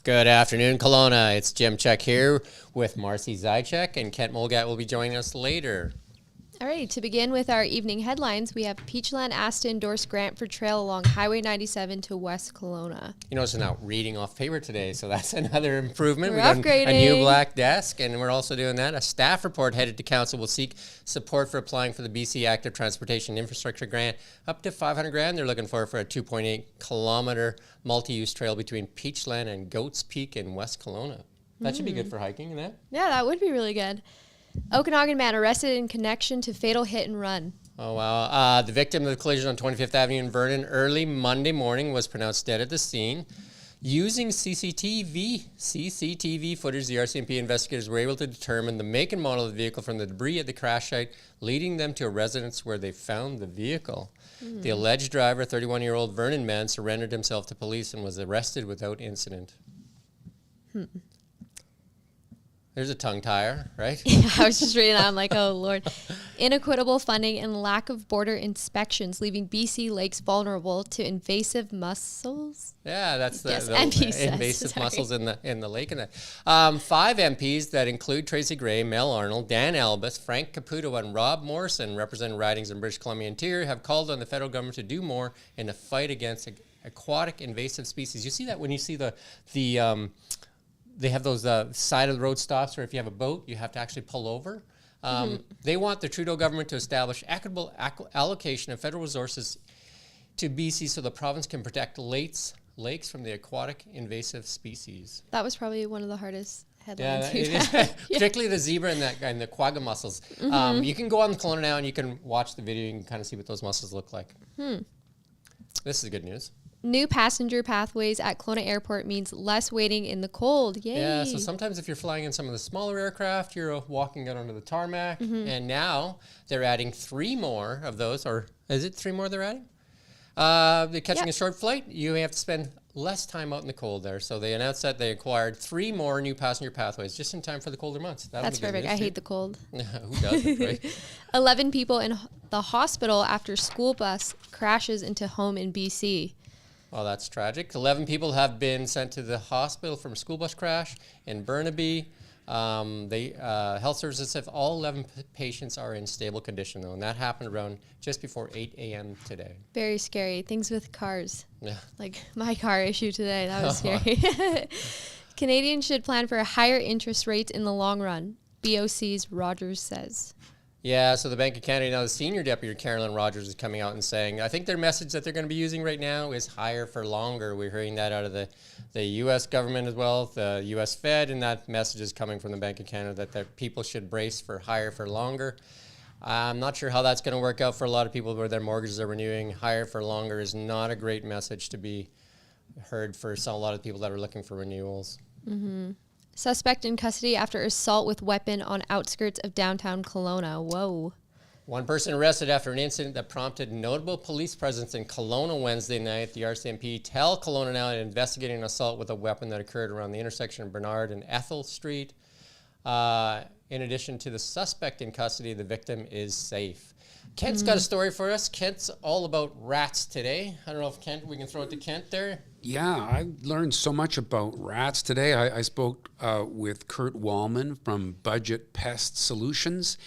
Good afternoon, Kelowna. It's Jim Check here with Marcy Zychek, and Kent Mulgat will be joining us later. All right, to begin with our evening headlines, we have Peachland asked to endorse grant for trail along Highway 97 to West Kelowna. You notice we're not reading off paper today, so that's another improvement. We're got upgrading. a new black desk, and we're also doing that. A staff report headed to council will seek support for applying for the BC Active Transportation Infrastructure Grant, up to $500,000. They're looking for a 2.8 kilometer multi-use trail between Peachland and Goats Peak in West Kelowna. That should be good for hiking, isn't that? Yeah, that would be really good. Okanagan man arrested in connection to fatal hit and run. Oh, wow. The victim of the collision on 25th Avenue in Vernon early Monday morning was pronounced dead at the scene. Using CCTV footage, the RCMP investigators were able to determine the make and model of the vehicle from the debris at the crash site, leading them to a residence where they found the vehicle. The alleged driver, 31-year-old Vernon man, surrendered himself to police and was arrested without incident. There's a tongue tire, right? Yeah, I was just reading that. I'm like, oh, Lord. Inequitable funding and lack of border inspections, leaving BC lakes vulnerable to invasive mussels. Yeah, that's the MP says, invasive mussels in the lake. And that. 5 MPs that include Tracy Gray, Mel Arnold, Dan Albus, Frank Caputo, and Rob Morrison, representing ridings in British Columbia Interior, have called on the federal government to do more in the fight against aquatic invasive species. You see that when you see they have those side of the road stops where if you have a boat, you have to actually pull over. They want the Trudeau government to establish equitable allocation of federal resources to BC so the province can protect lakes from the aquatic invasive species. That was probably one of the hardest headlines. Yeah, it is. Particularly the zebra and the quagga mussels. You can go on the Kelowna now and you can watch the video. You can kind of see what those mussels look like. This is good news. New passenger pathways at Kelowna Airport means less waiting in the cold. Yay. Yeah, so sometimes if you're flying in some of the smaller aircraft, you're walking out onto the tarmac, and now they're adding 3 more of those, or is it 3 more they're adding? They're catching a short flight, you have to spend less time out in the cold there. So they announced that they acquired 3 more new passenger pathways just in time for the colder months. That's perfect. I hate the cold. Who doesn't, right? 11 people in the hospital after school bus crashes into home in BC. Oh, that's tragic. 11 people have been sent to the hospital from a school bus crash in Burnaby. Health services have all 11 patients are in stable condition, though, and that happened around just before 8 a.m. today. Very scary. Things with cars. Yeah. Like my car issue today. That was scary. Canadians should plan for a higher interest rate in the long run, BOC's Rogers says. Yeah, so the Bank of Canada, now the senior deputy, Carolyn Rogers, is coming out and saying, I think their message that they're going to be using right now is higher for longer. We're hearing that out of the U.S. government as well, the U.S. Fed, and that message is coming from the Bank of Canada that people should brace for higher for longer. I'm not sure how that's going to work out for a lot of people where their mortgages are renewing. Higher for longer is not a great message to be heard for a lot of people that are looking for renewals. Suspect in custody after assault with weapon on outskirts of downtown Kelowna. Whoa. 1 person arrested after an incident that prompted notable police presence in Kelowna Wednesday night. The RCMP tell Kelowna now investigating an assault with a weapon that occurred around the intersection of Bernard and Ethel Street. In addition to the suspect in custody, the victim is safe. Kent's got a story for us. Kent's all about rats today. I don't know if we can throw it to Kent there. Yeah, I learned so much about rats today. I spoke with Kurt Wallman from Budget Pest Solutions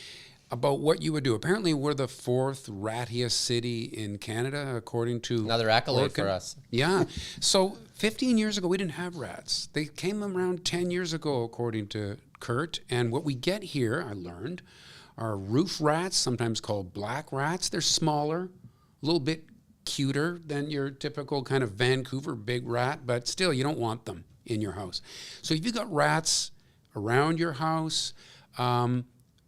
about what you would do. Apparently, we're the 4th rattiest city in Canada, according to another accolade for us. Yeah. So 15 years ago, we didn't have rats. They came around 10 years ago, according to Kurt. And what we get here, I learned, are roof rats, sometimes called black rats. They're smaller, a little bit cuter than your typical kind of Vancouver big rat, but still, you don't want them in your house. So if you've got rats around your house, I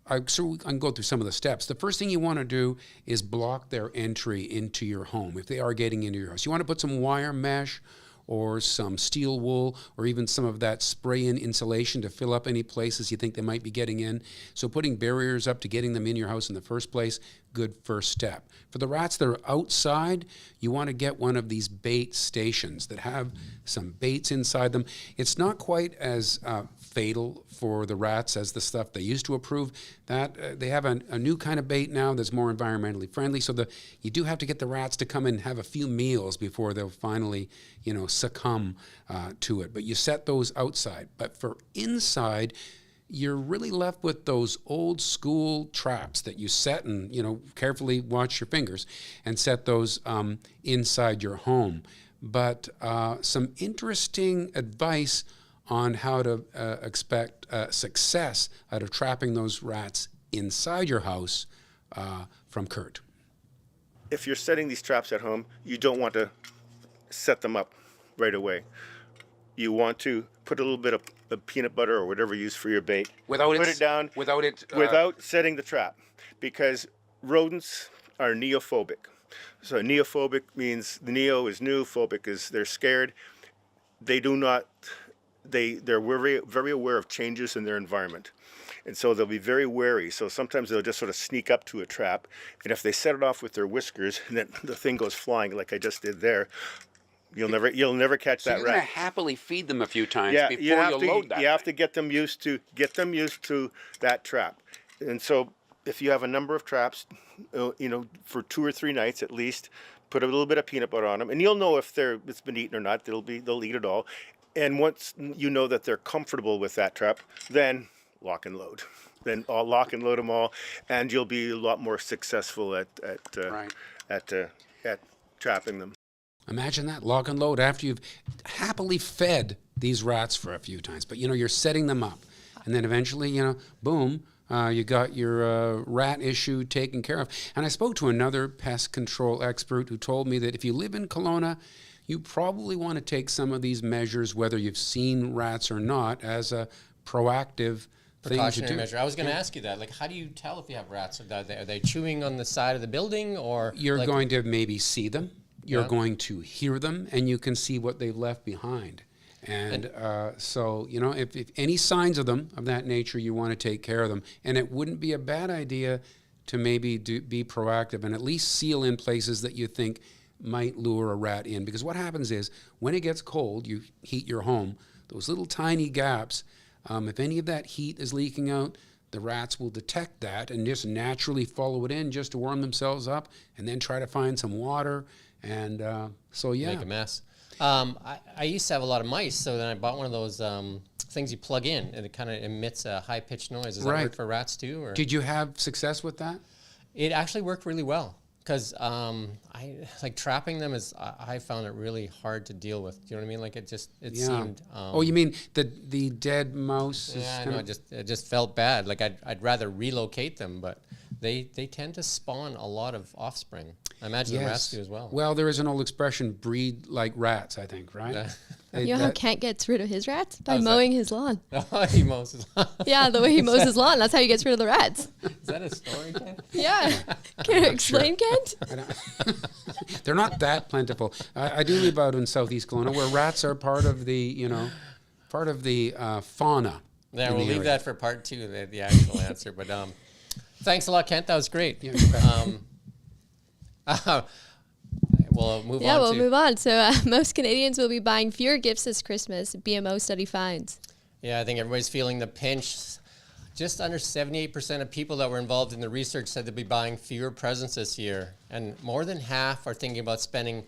can go through some of the steps. The first thing you want to do is block their entry into your home if they are getting into your house. You want to put some wire mesh or some steel wool, or even some of that spray-in insulation to fill up any places you think they might be getting in. So putting barriers up to getting them in your house in the first place, good first step. For the rats that are outside, you want to get one of these bait stations that have some baits inside them. It's not quite as fatal for the rats as the stuff they used to approve. That they have a new kind of bait now that's more environmentally friendly. So you do have to get the rats to come and have a few meals before they'll finally, succumb to it. But you set those outside. But for inside, you're really left with those old school traps that you set and, carefully watch your fingers and set those inside your home. But some interesting advice on how to expect success out of trapping those rats inside your house from Kurt. If you're setting these traps at home, you don't want to set them up right away. You want to put a little bit of peanut butter or whatever you use for your bait. Without setting the trap, because rodents are neophobic. So neophobic means the neo is new, phobic is they're scared. They're very, very aware of changes in their environment. And so they'll be very wary. So sometimes they'll just sort of sneak up to a trap. And if they set it off with their whiskers, and then the thing goes flying like I just did there, you'll never catch that rat. You're going to happily feed them a few times before you load that. You have to get them used to that trap. And so if you have a number of traps, for 2 or 3 nights at least, put a little bit of peanut butter on them, and you'll know if it's been eaten or not. They'll eat it all. And once you know that they're comfortable with that trap, then lock and load. Then I'll lock and load them all, and you'll be a lot more successful at trapping them. Imagine that, lock and load after you've happily fed these rats for a few times. But, you're setting them up. And then eventually, boom, you got your rat issue taken care of. And I spoke to another pest control expert who told me that if you live in Kelowna, you probably want to take some of these measures, whether you've seen rats or not, as a proactive precautionary measure. I was going to ask you that. Like, how do you tell if you have rats? Are they chewing on the side of the building, or you're going to maybe see them? You're going to hear them, and you can see what they've left behind. And so, if any signs of them of that nature, you want to take care of them. And it wouldn't be a bad idea to maybe be proactive and at least seal in places that you think might lure a rat in. Because what happens is, when it gets cold, you heat your home, those little tiny gaps, if any of that heat is leaking out, the rats will detect that and just naturally follow it in just to warm themselves up and then try to find some water. And make a mess. I used to have a lot of mice, so then I bought one of those things you plug in, and it kind of emits a high-pitched noise. Does that work for rats too? Or? Did you have success with that? It actually worked really well, because trapping them I found it really hard to deal with. Do you know what I mean? Like it seemed. You mean the dead mouse? Yeah, no, it just felt bad. Like I'd rather relocate them, but they tend to spawn a lot of offspring. I imagine the rats do as well. Well, there is an old expression, breed like rats, I think, right? How Kent gets rid of his rats? By mowing his lawn. Oh, he mows his lawn. Yeah, the way he mows his lawn, that's how he gets rid of the rats. Is that a story, Kent? Yeah. Can you explain, Kent? They're not that plentiful. I do live out in southeast Kelowna, where rats are part of the, fauna. Yeah, we'll leave that for part 2, the actual answer. But thanks a lot, Kent. That was great. Yeah, We'll move on. So most Canadians will be buying fewer gifts this Christmas, BMO study finds. Yeah, I think everybody's feeling the pinch. Just under 78% of people that were involved in the research said they'll be buying fewer presents this year. And more than half are thinking about spending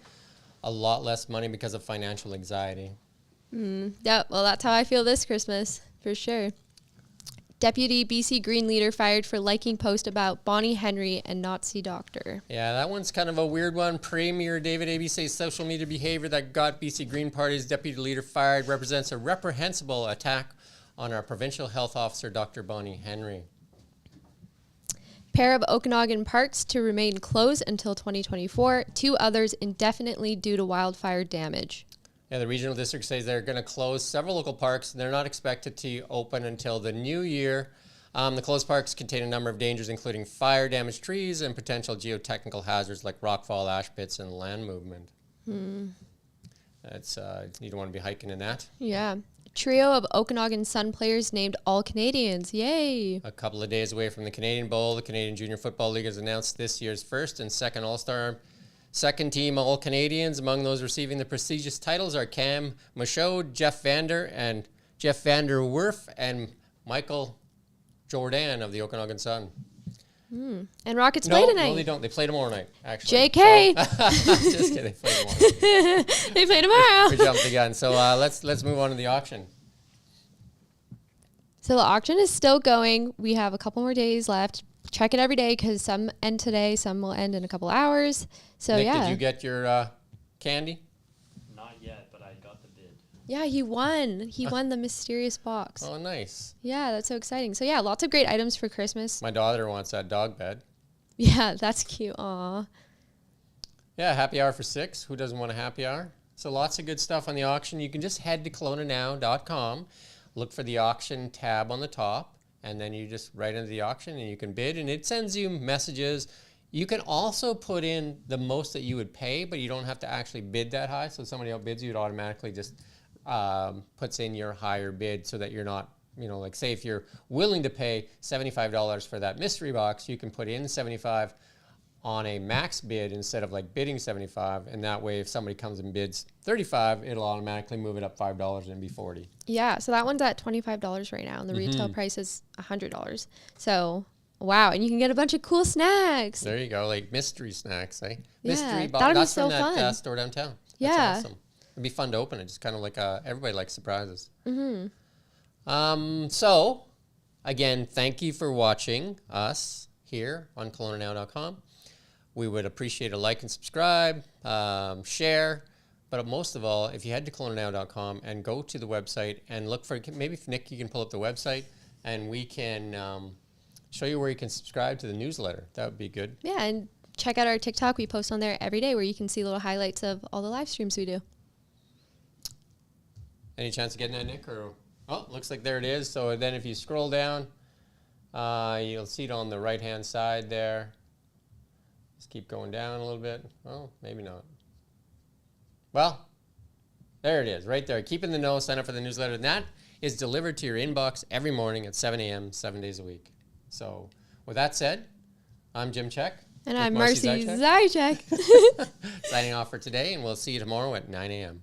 a lot less money because of financial anxiety. Yeah, well, that's how I feel this Christmas, for sure. Deputy BC Green leader fired for liking post about Bonnie Henry and Nazi doctor. Yeah, that one's kind of a weird one. Premier David Abey says social media behavior that got BC Green Party's deputy leader fired represents a reprehensible attack on our provincial health officer, Dr. Bonnie Henry. Pair of Okanagan parks to remain closed until 2024. 2 others indefinitely due to wildfire damage. Yeah, the regional district says they're going to close several local parks, and they're not expected to open until the new year. The closed parks contain a number of dangers, including fire, damaged trees, and potential geotechnical hazards like rockfall, ash pits, and land movement. That's you don't want to be hiking in that. Yeah. Trio of Okanogan Sun players named All-Canadians. Yay. A couple of days away from the Canadian Bowl, the Canadian Junior Football League has announced this year's first and second All-Star second team All-Canadians. Among those receiving the prestigious titles are Cam Michaud, Jeff Vander Werf, and Michael Jordan of the Okanogan Sun. And Rockets play tonight. No, they don't. They play tomorrow night, actually. JK. Just kidding. They play tomorrow. They play tomorrow. We jumped the gun. So let's move on to the auction. So the auction is still going. We have a couple more days left. Check it every day because some end today, some will end in a couple hours. So Nick, yeah. did you get your candy? Not yet, but I got the bid. Yeah, he won. He won the mysterious box. Oh, nice. Yeah, that's so exciting. So yeah, lots of great items for Christmas. My daughter wants that dog bed. Yeah, that's cute. Aw. Yeah, happy hour for 6. Who doesn't want a happy hour? So lots of good stuff on the auction. You can just head to KelownaNow.com, look for the auction tab on the top, and then you just write into the auction and you can bid, and it sends you messages. You can also put in the most that you would pay, but you don't have to actually bid that high. So if somebody outbids you, it automatically just puts in your higher bid so that you're not, like say if you're willing to pay $75 for that mystery box, you can put in 75 on a max bid instead of like bidding 75, and that way if somebody comes and bids 35, it'll automatically move it up $5 and be 40. Yeah, so that one's at $25 right now, and the retail price is $100. So wow, and you can get a bunch of cool snacks. There you go, like mystery snacks, eh? Yeah, Mystery box. that'd be That's so from that fun. store downtown. Yeah. That's awesome. It'd be fun to open it. Just kind of like everybody likes surprises. So again, thank you for watching us here on KelownaNow.com. We would appreciate a like and subscribe, share, but most of all, if you head to KelownaNow.com and go to the website and look for, maybe if Nick, you can pull up the website and we can show you where you can subscribe to the newsletter. That would be good. Yeah, and check out our TikTok. We post on there every day where you can see little highlights of all the live streams we do. Any chance of getting that, Nick? Or looks like there it is. So then if you scroll down, you'll see it on the right-hand side there. Just keep going down a little bit. Oh, maybe not. Well, there it is, right there. Keep in the know, sign up for the newsletter. And that is delivered to your inbox every morning at 7 a.m., 7 days a week. So with that said, I'm Jim Check. And with I'm Marcy Zajac. Zajac. Signing off for today, and we'll see you tomorrow at 9 a.m.